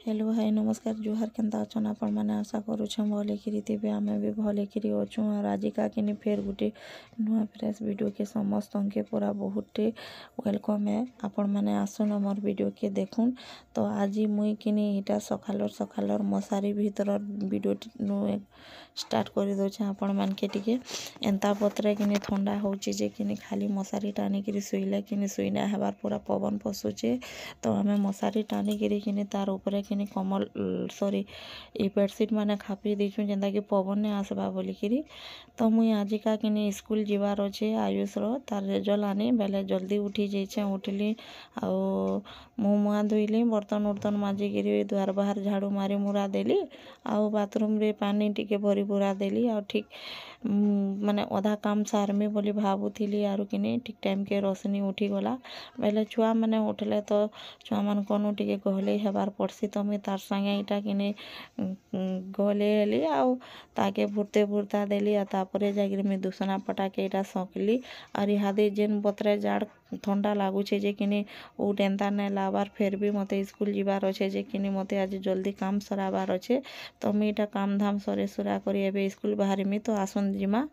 Hello hi नमस्कार जुहार केनता अछन आपण माने आशा करूछे भले किरी थिबे आमे भी भले किरी अछु और आज का किनी फेर गुटे नुआ फ्रेश वीडियो के समस्त के पूरा बहुते वेलकम है आपण माने आसन मोर वीडियो के देखुन। तो आज मुई किनी इटा सखालर मसारी भीतर वीडियो नु स्टार्ट कर दोछे आपण मान के टिके एंता पत्रे किनी ठंडा होची जे किनी खाली मसारी टानी किरी सोइले किनी सोइना हेबार पूरा पवन पसुचे। तो आमे मसारी टानी किनी तार ऊपर किनी कमल सॉरी ये बेडशीट माने खापी देछुं जेंदा कि पवन ने आसबा बोली किरी। तो मुई आज का किनी स्कूल जीवार अच्छे आयुष रो तार रेजल्ट आनी बेले जल्दी उठी जाइछे उठली आउ मुँह मुआ धोइली बर्तन उर्तन माजी गिरी द्वार बाहर झाड़ू मारी मुरा देली आउ बाथरूम रे पानी टिके भरी भुरा देली आउ ठीक माने अधा काम सारमी बोली भाबुथिली आरु किनी ठीक टाइम के रोशनी उठी गला बेले छुआ माने उठले तो छुआ मान कोनु टिके गहले हेबार पड़सी। तो मुई तार संगे इटा किनी गहले हेली आउ ताके भुरते भुरता देली आ तापरे जागिर मुई दुसना पटाके इटा सकली और इहादे जेन बतरे जाड़ ठंडा लागुछे जे किनी उ टेंता ने लाबार फेर भी मते स्कूल जीवार अच्छे जे किनी मते आज जल्दी काम सराबार अच्छे। तो मुई इटा काम धाम सरे सुरा करी एबे स्कूल बाहरिमी। तो आसन जिमा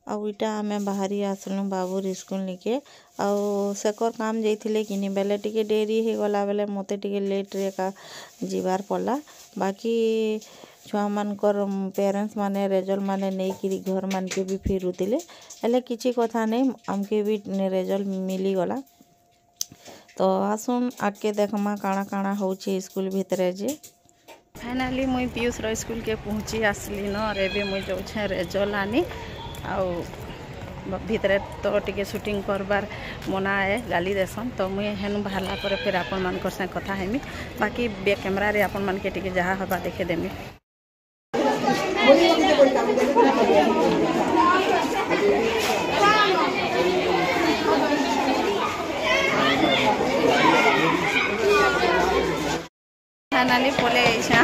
आउ इटा आमे बाहरी आसलु बाबूर स्कूल निके आउ सेकर काम जाइथिले किनी बेले टिके डेरी हे गला बेले मते टिके लेट रे का जीवार पड़ला। बाकी छुआ मानकर पेरेंट्स माने रेजल्ट माने नहीं किरी घर मान के भी फिरुतिले हेले किछि कथा नहीं हमके भी रेजल्ट मिली गला। तो आसुन आके देखमा काना काना होची स्कूल भितरे जे फाइनली मुई पीयूष रो स्कूल के पहुँची आसली न और एबे मुई जाउछे रेजल्ट आनी आउ भितरे तो टिके शूटिंग करबार मना है गाली देसन। तो मुई हेनु बाहरला पर फिर आपण मान से कथा हेमी बाकी बे कैमरा रे आपण मान के टिके जहा हबा देखे देमी। फाइनली पले आइछा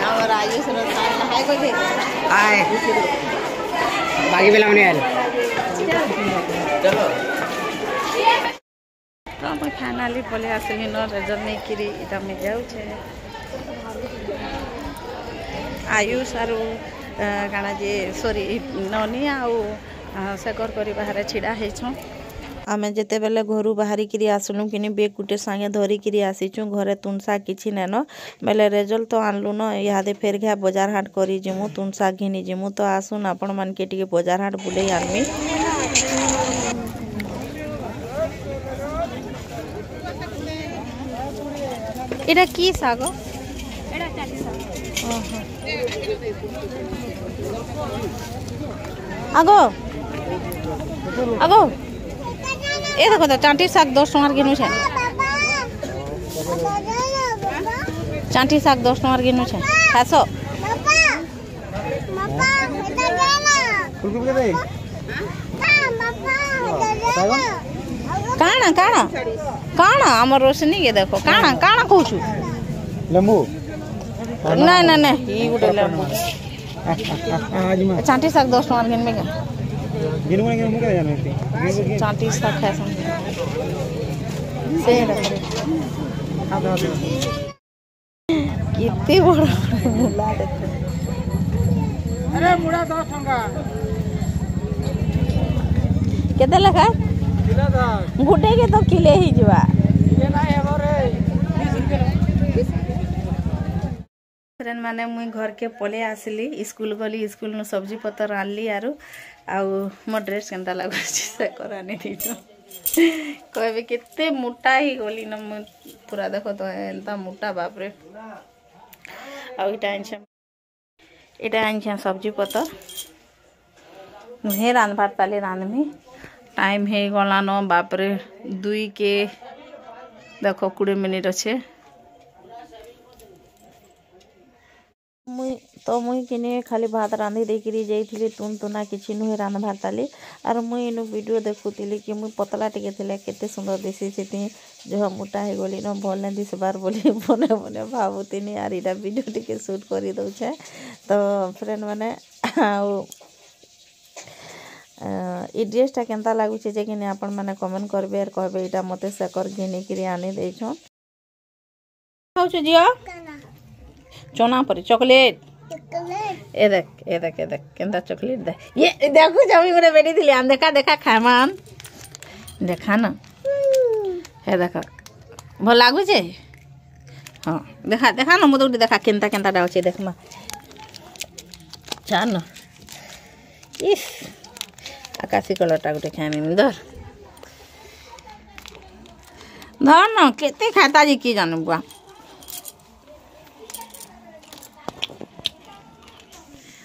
और आयुष रो हाय को दे आए बाकी बेला मने आयल चलो। तो मैं फाइनली पले आसली न रेजल्ट नहीं किरी इटा में जाउछे आयुष आरु गाना जे सॉरी ननी आउ सेकर करी बाहर छिड़ा हेछो। आमे जेते बेले घरू बाहरी किरी आसलु किनी बेग गुटे संगे धरी किरी आसीचु घरे तुनसा किछि नेनो बेले रेजल्ट तो आनलु न इहादे फेर घा बाजार हाट करी जिमु तुनसा घिनी जिमु। तो आसुन आपण मान के टिके बाजार हाट बुले आनमी। एटा की सागो एटा चाटी साग आगो आगो ए देखो तो चाटी साग 10 टंकार गिनु छे चाटी साग 10 टंकार गिनु छे खासो काना काना काना हमर रोशनी के देखो काना काना कहू लेंबू ना ना ना ई गुटे लेंबू चाटी साग 10 टंकार गिन में गिनू ने मुके जाने चाटी साग खासन से कितनी बड़ा मुला देखो अरे मुड़ा 10 टंका केते लगा किला दा गुटे के तो किले ही जवा ये ना हेबो रे 20 फ्रेंड माने मुई घर के पले आसली स्कूल गली स्कूल न सब्जी पतर आनली आरु आउ मो ड्रेस केनता लागुछि से करानी दीछो कहबे केते मोटा ही गली न पूरा देखो तो एंता मोटा बाप रे। आउ इटा आनछे सब्जी पतर नुहे रांधबार ताले रांधमी टाइम हे गला न बाप रे 2 के देखो 20 मिनिट अच्छे। मुई तो मुई किने खाली भात रांधि देकरी जाइथिली तुन तुना किछि नुहे रांधबार ताली आर मुई इनु वीडियो देखुतिली कि मुई पतला टिके थिले केते सुंदर दिसी सिति जो मोटा हे गली न भल ने दिसबार बोली बने बने भाबुतिनी आर इटा वीडियो टिके शूट करि दउ छे। तो फ्रेंड माने ई ड्रेसटा केनता लागुचे जे कि आपण माने कमेंट करबे आर कहबे इटा मते सेकर घिनी किरी आनी देछो। खाउ छ जियो चना पर चॉकलेट ए देख केनता चॉकलेट दे ये देखु जमी गोरे बेटी थिली आन देखा देखा खामान देखा ना हे देखा भल लागु छे। हां देखा देखा ना मोदो देखा केनता केनता डाउ छे देखमा छान इस आकाशी कलरटा गोटे खामी धर धर न केते खाता जी की जानू बुआ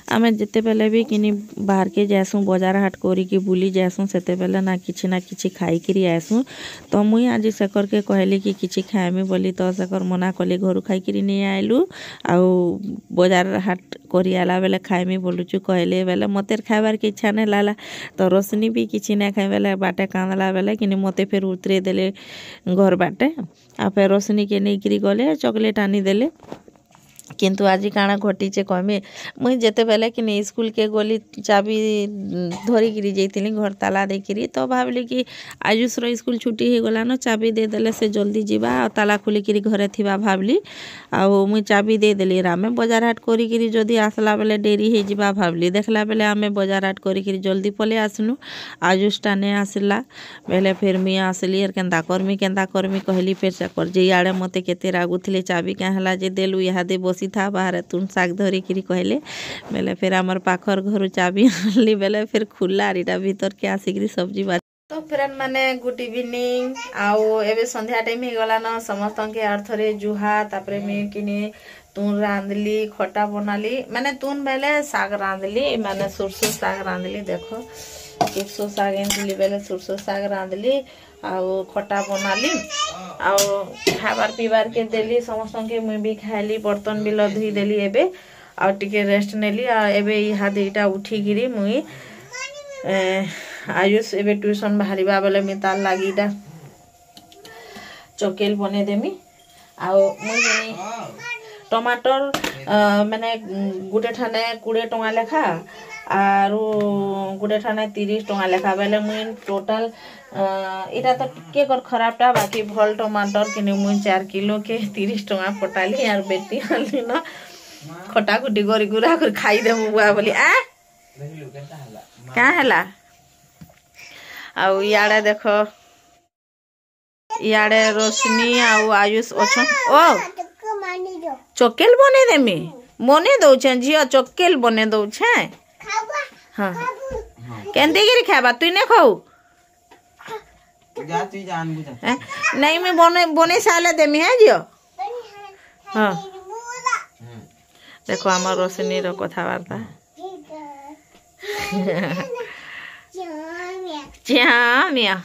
आमे जिते बेले भी किनी बाहर के जासु बाजार हाट करी कि बुली जासु सेते बेले ना किछि खाई करी आसु। तो मुई आज सेकर के कहली कि किछि खाएमी बोली तो सेकर मना कली घर खाई करी नहीं आइलु आउ बाजार हाट करी आला बेले खाएमी बोलुचु कहले बेले मते खाइबार के इच्छा नहीं लाला। तो रोशनी भी किछि ना खाइ बेले बाटे कांदला बेले किनी मते फिर उतरे देले घर बाटे आ फिर रोशनी के नहीं करी गले चॉकलेट आनी देले। किंतु आज काना घटीचे कहमे मुई जेते बेले कि स्कूल के गली चाबी धरी गिरी जाइतिली घर ताला देकिरी तो भाबली कि आयुष रो स्कूल छुट्टी हो गला न चाबी दे देले से जल्दी जीवा और ताला खुली किरी घरे थिबा भाबली आ मुई चाबी दे देली रामे बाजार हाट करी किरी जदी आसला बेले डेरी हे जीवा भाबली देखला बेले आमे बाजार हाट करी किरी जल्दी पले आसनु आयुष टा ने आसला बेले फिर मी आसली और केंदा करमी कहली फिर से कर जे याडे मते केते रागुथिले चाबी का हला जे देलु यहाँ दे बसी था बाहर तुम साग धरी किरी कहले बेले फिर आमर पाखर घर चाबी आनली बेले फिर खुला आरिटा भीतर के आसिकरी सब्जी बात। तो फ्रेंड माने गुड इवनिंग आउ एबे संध्या टाइम हे गला न समस्त के अर्थरे जुहा तापरे मी किने तुन रांधली खटा बनाली माने तुन बेले साग रांधली माने सुरसो साग रांधली देखो सुरसो साग एंधली बेले सुरसो साग रांधली आउ खटा बनाली आउ खाबार पीबार के देली समस्त के मुई भी खाइली बर्तन भी धुई देली एबे आउ टिके रेस्ट नेली आ एबे इहा देटा उठी गिरी मुई आयुष एबे ट्यूशन बाहरिबा बेले मी तार लागिटा चॉकलेट बने देमी आउ मुई टमाटर माने गुटे ठाने 20 टका लेखा आरो गुटे ठाने 30 टका लेखा बेले मुई टोटल इटा तो टिके कर खराबटा बाकी भल टमाटर किने मुई 4 किलो के 30 टका पटाली आर बेटी आली न खटा खुटी गरी गुरा कर खाई देमु बुआ बोली आ का हला आउ याडे देखो याडे रोशनी आउ आयुष ओछन ओ चॉकलेट बने देमी बने दउ छ जिया चॉकलेट बने दउ छ हां केंदी गिरी खाबा तू ने खाऊ जा तू जान बुझा नहीं मैं बने साले देमी है जियो हां देखो हमर रोशनी रो कथा वार्ता मिया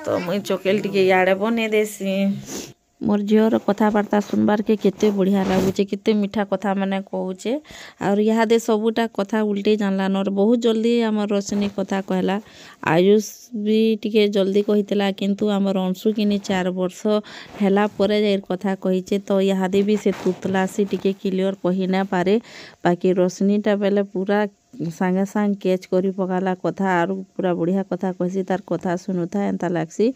तो मुई चॉकलेट के याडे बने देसी मोर झीर कथबार्ता सुनबार के केते बढ़िया लगुचे केते मीठा कथा माने कहूचे और यहाँ दे सबूटा कथा उल्टे जानला नर बहुत जल्दी आम रोशनी कथा कहला आयुष भी टिके जल्दी कहितला किंतु आमर अंशु किनी 4 वर्ष हैला परे जाइर कथा कहिचे तो यहाँ दे भी से तुतला से टिके क्लियर कहि ना पारे बाकी रोशनीटा बेले पूरा सांगे सांग कैच करी पकाला कथा और पूरा बढ़िया कथा कहसी तार कथा सुनुथा एंता लागसी।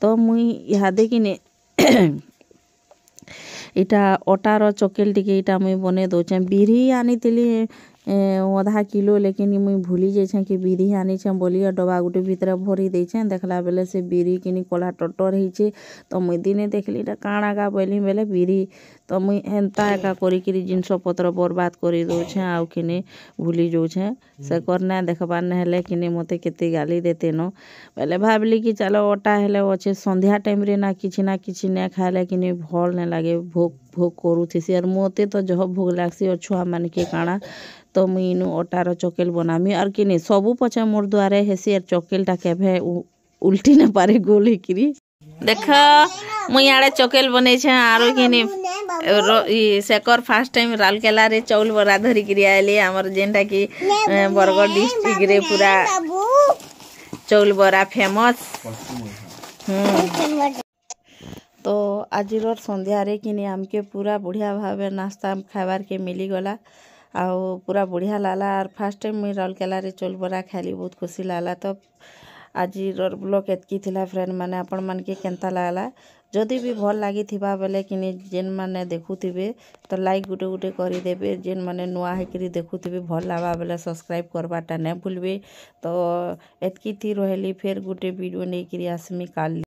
तो मुई यहाँ दे किने इटा अटार चॉकलेट टिके इटा मुई बने दउछे बिरी आनीतिली आधा किलो लेकिन मुई भूली जाइछे कि बिरी आनीछे बोलिया डबा गुटे भीतर भरी देछे देखला बेले से बिरी किनी कोला टटर हिचे तो मुई दिने देखली इटा काणा का बोली बेले बिरी तो मुई एंता एका करी किरी जिनस पत्र बर्बाद करी दउछे आउ किनी भूली जाउछे से करना देखबार न हेले किनी मते केते गाली देते न बेले भाबली कि चलो अटा हेले अच्छे संध्या टाइम रे ना किछि ने खाइले किनी भल न लागे भोग भोग करूथिसी और मते तो जह भोग लागसी और छुआ मान के काणा तो मुई इनु अटार चॉकलेट बनामी और किनी सबू पछे मोर द्वारे हेसी और चॉकलेटा केभे उल्टी न पारे गोली किरी देख मुई आड़े चकेल बनै छे आरो किनी सेकर फास्ट टाइम राउरकेला रे चौल बरा धरी करी आइली हमर जेनटा की बरगढ़ डिस्ट्रिक्ट रे पूरा चौल बरा फेमस। तो आज संध्या रे किनी हमके पूरा बढ़िया भावे नाश्ता खाबार के मिली गला आउ पूरा बढ़िया लाला और फास्ट टाइम मुई राउरकेला रे चौल बरा खाली बहुत खुशी लाला। तो आज ब्लॉग एतकी थिला फ्रेंड माने आपण मन के केनता लागला जदि भी भल लागी थिबा बेले किनी जेन माने देखुथिबे तो लाइक गुटे गुटे करि देबे जेन माने नुआ है करी देखुथिबे भल लावा बेले सब्सक्राइब करबाटा नै भूलबे। तो एतकी थी रहली फिर गुटे वीडियो नै करी आसमी काल।